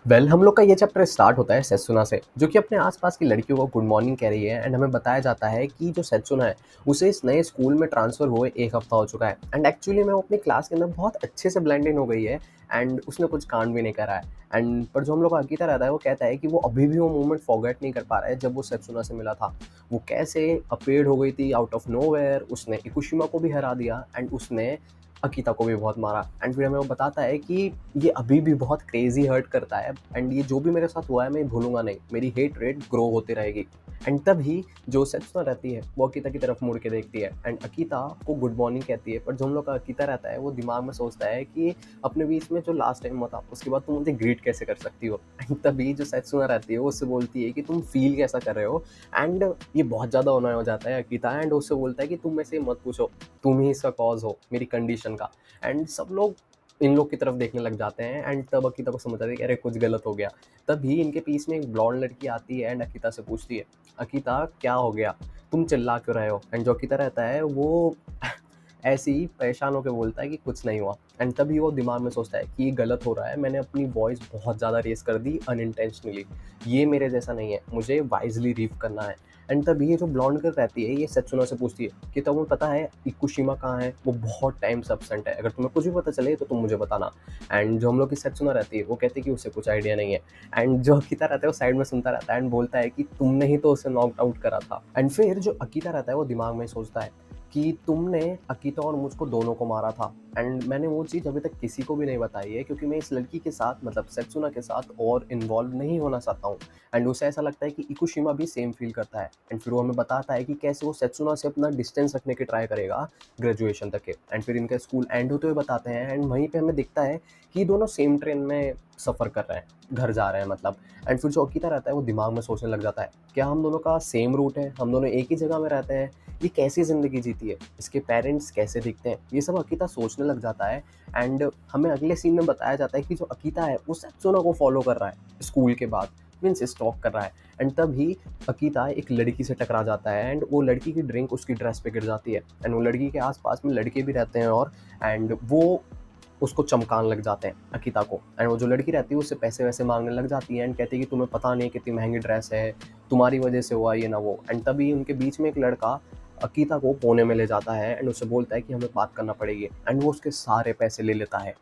हम लोग का ये चैप्टर स्टार्ट होता है सेत्सुना से, जो कि अपने आसपास की लड़कियों को गुड मॉर्निंग कह रही है। एंड हमें बताया जाता है कि जो सेत्सुना है उसे इस नए स्कूल में ट्रांसफ़र हुए 1 हफ्ता हो चुका है। एंड एक्चुअली में वो अपनी क्लास के अंदर बहुत अच्छे से ब्लेंड इन हो गई है। एंड उसने कुछ कांड भी नहीं करा है। एंड पर जो हम लोग का अकीता रहता है वो कहता है कि वो अभी भी वो मोमेंट फॉरगेट नहीं कर पा रहा है जब वो सेत्सुना से मिला था। वो कैसे अपीयर्ड हो गई थी आउट ऑफ नोवेयर, उसने इकुशिमा को भी हरा दिया एंड उसने अकीता को भी बहुत मारा। एंड फिर हमें वो बताता है कि ये अभी भी बहुत क्रेजी हर्ट करता है एंड ये जो भी मेरे साथ हुआ है मैं भूलूंगा नहीं, मेरी हेट रेट ग्रो होती रहेगी। एंड तभी जो सेत्सुना रहती है वो अकीता की तरफ मुड़ के देखती है एंड अकीता को गुड मॉर्निंग कहती है। पर जो हम लोग का अकीता रहता है वो दिमाग में सोचता है कि अपने बीच में जो लास्ट टाइम हुआ था उसके बाद तुम मुझे ग्रीट कैसे कर सकती हो। एंड तभी जो सेत्सुना रहती है वो उससे बोलती है कि तुम फील कैसा कर रहे हो। एंड ये बहुत ज़्यादा होना हो जाता है अकीता एंड उससे बोलता है कि तुम मेरे से मत पूछो, तुम ही इसका कॉज हो मेरी कंडीशन का। एंड सब लोग इन लोग की तरफ देखने लग जाते हैं एंड तब अकीता को समझ आती है कि अरे कुछ गलत हो गया। तभी इनके पीस में एक ब्लॉन्ड लड़की आती है एंड अकीता से पूछती है, अकीता क्या हो गया, तुम चिल्ला क्यों रहे हो। एंड जो अकीता रहता है वो ऐसे ही परेशान होकर बोलता है कि कुछ नहीं हुआ। एंड तभी वो दिमाग में सोचता है कि ये गलत हो रहा है, मैंने अपनी वॉइस बहुत ज़्यादा रेस कर दी अनइंटेंशनली, ये मेरे जैसा नहीं है, मुझे वाइजली रीव करना है। एंड तभी ये जो ब्लॉन्ड गर्ल रहती है ये सेत्सुना से पूछती है कि तुम्हें पता है इकुशिमा कहाँ है, वो बहुत टाइम से एब्सेंट है, अगर तुम्हें कुछ भी पता चले तो तुम मुझे बताना। एंड जो हम लोग की सेत्सुना रहती है वो कहती है कि उसे कुछ आइडिया नहीं है। एंड जो अकीता रहता है वो साइड में सुनता रहता है एंड बोलता है कि तुमने ही तो उसे नॉक आउट करा था। एंड फिर जो अकीता रहता है वो दिमाग में सोचता है कि तुमने अकीता और मुझको दोनों को मारा था। एंड मैंने वो चीज़ अभी तक किसी को भी नहीं बताई है क्योंकि मैं इस लड़की के साथ मतलब सेत्सुना के साथ और इन्वॉल्व नहीं होना चाहता हूँ। एंड उसे ऐसा लगता है कि इकुशिमा भी सेम फील करता है। एंड फिर वो हमें बताता है कि कैसे वो सेत्सुना से अपना डिस्टेंस रखने की ट्राई करेगा ग्रेजुएशन तक के। एंड फिर इनका स्कूल एंड होते हुए बताते हैं एंड वहीं पे हमें दिखता है कि दोनों सेम ट्रेन में सफ़र कर रहे हैं, घर जा रहे हैं मतलब। एंड फिर जो अकीता रहता है वो दिमाग में सोचने लग जाता है, क्या हम दोनों का सेम रूट है, हम दोनों एक ही जगह में रहते हैं, ये कैसी ज़िंदगी जीती है, इसके पेरेंट्स कैसे दिखते हैं, ये सब अकीता सोचने लग जाता है। एंड हमें अगले सीन में बताया जाता है कि जो अकीता है वो सेत्सुना को फॉलो कर रहा है स्कूल के बाद, मीन्स स्टॉक कर रहा है। एंड तभी अकीता एक लड़की से टकरा जाता है एंड वो लड़की की ड्रिंक उसकी ड्रेस पे गिर जाती है। एंड वो लड़की के आसपास में लड़के भी रहते हैं और एंड वो उसको चमकाने लग जाते हैं अकीता को। एंड वो जो लड़की रहती है उससे पैसे वैसे मांगने लग जाती है एंड कहती है कि तुम्हें पता नहीं कितनी महंगी ड्रेस है, तुम्हारी वजह से हुआ ये ना वो। एंड तभी उनके बीच में एक लड़का अकीता को कोने में ले जाता है एंड उससे बोलता है कि हमें बात करना पड़ेगी। एंड वो उसके सारे पैसे ले लेता है।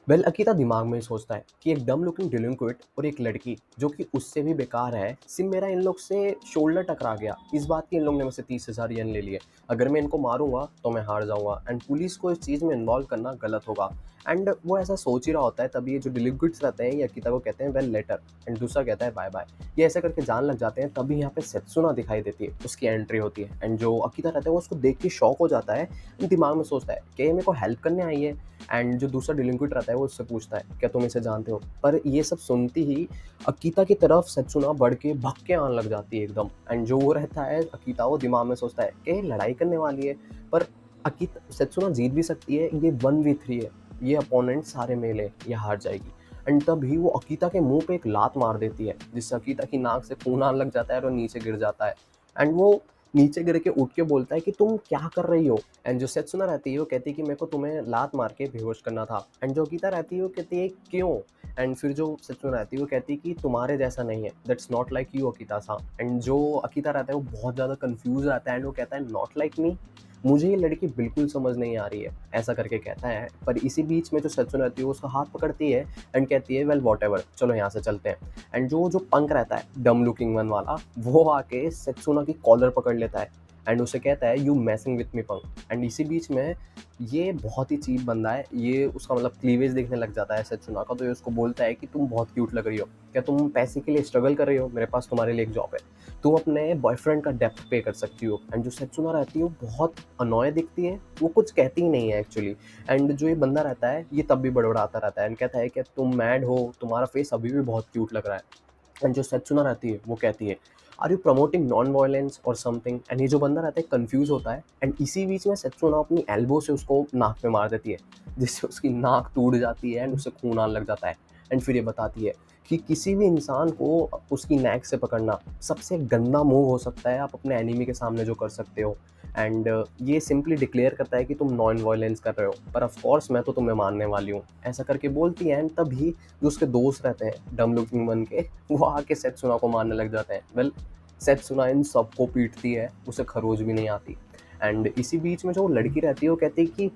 अकीता दिमाग में ही सोचता है कि एक डम लुकिंग डिलिंक्वेंट और एक लड़की जो कि उससे भी बेकार है, सिर्फ मेरा इन लोग से शोल्डर टकरा गया, इस बात की इन लोग ने मुझसे 30,000 येन ले लिए, अगर मैं इनको मारूंगा तो मैं हार जाऊंगा एंड पुलिस को इस चीज़ में इन्वॉल्व करना गलत होगा। एंड वो ऐसा सोच ही रहा होता है तभी ये जो डिलिंक्वेंट्स रहते हैं ये अकीता को कहते हैं वेल लेटर एंड दूसरा कहता है बाय बाय। ये ऐसे करके जान लग जाते हैं तभी यहाँ पे सेत्सुना दिखाई देती है, उसकी एंट्री होती है एंड जो अकीता रहता है वो उसको देख के शॉक हो जाता है। दिमाग में सोचता है कि ये मेरे को हेल्प करने आई है। एंड जो दूसरा डिलिंक्वेंट रहता है वो उससे पूछता है क्या तुम इसे जानते हो। पर ये सब सुनती ही अकीता की तरफ सेत्सुना बढ़ के भग के आने लग जाती है एकदम। एंड जो वो रहता है अकीता वो दिमाग में सोचता है कि ये लड़ाई करने वाली है, पर अकीता सेत्सुना जीत भी सकती है, ये 1v3 है, ये अपोनेंट सारे मेल है, ये हार जाएगी। एंड तभी वो अकीता के मुंह पे एक लात मार देती है जिससे अकीता की नाक से खून आने लग जाता है और नीचे गिर जाता है। एंड वो नीचे गिर के उठ के बोलता है कि तुम क्या कर रही हो। एंड जो सेत्सुना रहती है वो कहती है कि मेरे को तुम्हें लात मार के बेहोश करना था। एंड जो अकीता रहती है वो कहती है क्यों। एंड फिर जो सेत्सुना रहती है वो कहती है कि तुम्हारे जैसा नहीं है, that's not like you Akita सा। एंड जो अकीता रहता है वो बहुत ज़्यादा कंफ्यूज रहता है एंड वो कहता है नॉट लाइक मी, मुझे ये लड़की बिल्कुल समझ नहीं आ रही है, ऐसा करके कहता है। पर इसी बीच में जो सेत्सुना रहती है वो उसका हाथ पकड़ती है एंड कहती है वेल वॉटएवर, चलो यहाँ से चलते हैं। एंड जो जो पंक रहता है डम लुकिंग वन वाला वो आके सेत्सुना की कॉलर पकड़ लेता है एंड उसे कहता है you मैसिंग with me punk. And इसी बीच में ये बहुत ही चीप बंदा है, ये उसका मतलब क्लीवेज देखने लग जाता है सेत्सुना का, तो ये उसको बोलता है कि तुम बहुत क्यूट लग रही हो, क्या तुम पैसे के लिए स्ट्रगल कर रही हो, मेरे पास तुम्हारे लिए एक जॉब है, तुम अपने बॉयफ्रेंड का डेप्थ पे कर सकती हो। एंड जो सेत्सुना रहती है वो बहुत अनॉय दिखती है, वो कुछ कहती ही नहीं है एक्चुअली। एंड जो ये बंदा रहता है ये तब भी बड़बड़ाता रहता है एंड कहता है कि तुम मैड हो, तुम्हारा फेस अभी भी बहुत क्यूट लग रहा है। एंड जो सेत्सुना रहती है वो कहती है are you promoting non violence और समथिंग। एंड ये जो बंदा रहता है कंफ्यूज होता है एंड इसी बीच में सेत्सुना अपनी एल्बो से उसको नाक पे मार देती है जिससे उसकी नाक टूट जाती है एंड उससे खून आने लग जाता है। एंड फिर ये बताती है कि किसी भी इंसान को उसकी नेक से पकड़ना सबसे गंदा मूव हो सकता है आप अपने एनिमी के सामने जो कर सकते हो। एंड ये सिंपली डिक्लेयर करता है कि तुम नॉन वायलेंस कर रहे हो, पर ऑफ कोर्स मैं तो तुम्हें मारने वाली हूँ, ऐसा करके बोलती है। एंड तभी जो उसके दोस्त रहते हैं डम लुकिंग बन के, वो आके सेत्सुना को मारने लग जाते हैं। वेल, सेत्सुना इन सबको पीटती है, उसे खरोच भी नहीं आती। एंड इसी बीच में जो लड़की रहती है वो कहती है कि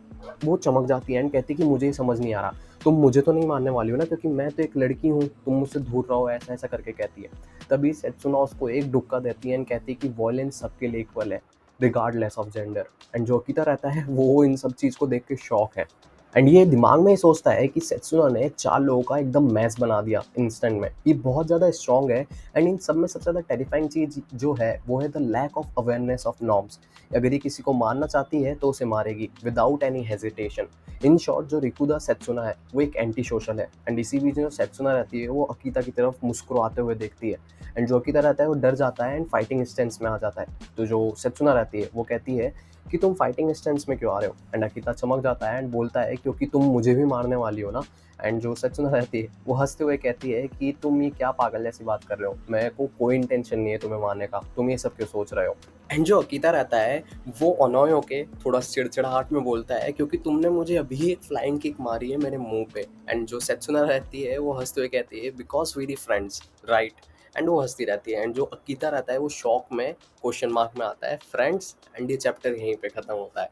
वो चमक जाती है एंड कहती है कि मुझे ये समझ नहीं आ रहा, तुम मुझे तो नहीं मारने वाली हो ना, क्योंकि मैं तो एक लड़की हूँ, तुम मुझसे दूर रहो, ऐसा ऐसा करके कहती है। तभी सेत्सुना उसको एक डुक्का देती है एंड कहती है कि वॉयलेंस सबके लिए इक्वल है, रिगार्डलेस ऑफ जेंडर। एंड जो अकीता रहता है वो इन सब चीज़ को देख के शॉक है। एंड ये दिमाग में ही सोचता है कि सेत्सुना ने 4 लोगों का एकदम मैस बना दिया इंस्टेंट में। ये बहुत ज़्यादा स्ट्रॉन्ग है। एंड इन सब में सबसे ज़्यादा टेरिफाइंग चीज़ जो है वो है the lack of awareness of norms. अगर ये किसी को मारना चाहती है तो उसे मारेगी without any hesitation. In short, जो रिकुदा सेत्सुना है वो एक एंटी सोशल है। एंड इसी बीच जो सेत्सुना रहती है वो अकीता की तरफ मुस्कुराते हुए देखती है। एंड जो अकीता रहता है वो डर जाता है एंड फाइटिंग स्टेंस में आ जाता है। तो जो सेत्सुना रहती है वो कहती है कि तुम फाइटिंग स्टेंस में क्यों आ रहे हो। एंड अकीता चमक जाता है एंड बोलता है क्योंकि तुम मुझे भी मारने वाली हो ना। एंड जो सेत्सुना रहती है वो हंसते हुए कहती है कि तुम ये क्या पागल जैसी बात कर रहे हो, मेरे को कोई इंटेंशन नहीं है तुम्हें मारने का, तुम ये सब क्यों सोच रहे हो। एंड जो अकीता रहता है वो अनॉय होके थोड़ा चिड़चिड़ाहट में बोलता है क्योंकि तुमने मुझे अभी एक फ्लाइंग किक मारी है मेरे मुंह पे। एंड जो सेत्सुना रहती है वो हंसते हुए कहती है because we the friends, right. And वो हंसती रहती है। एंड जो अकीता रहता है वो शॉक में क्वेश्चन मार्क में आता है फ्रेंड्स। एंड ये चैप्टर यहीं पे खत्म होता है।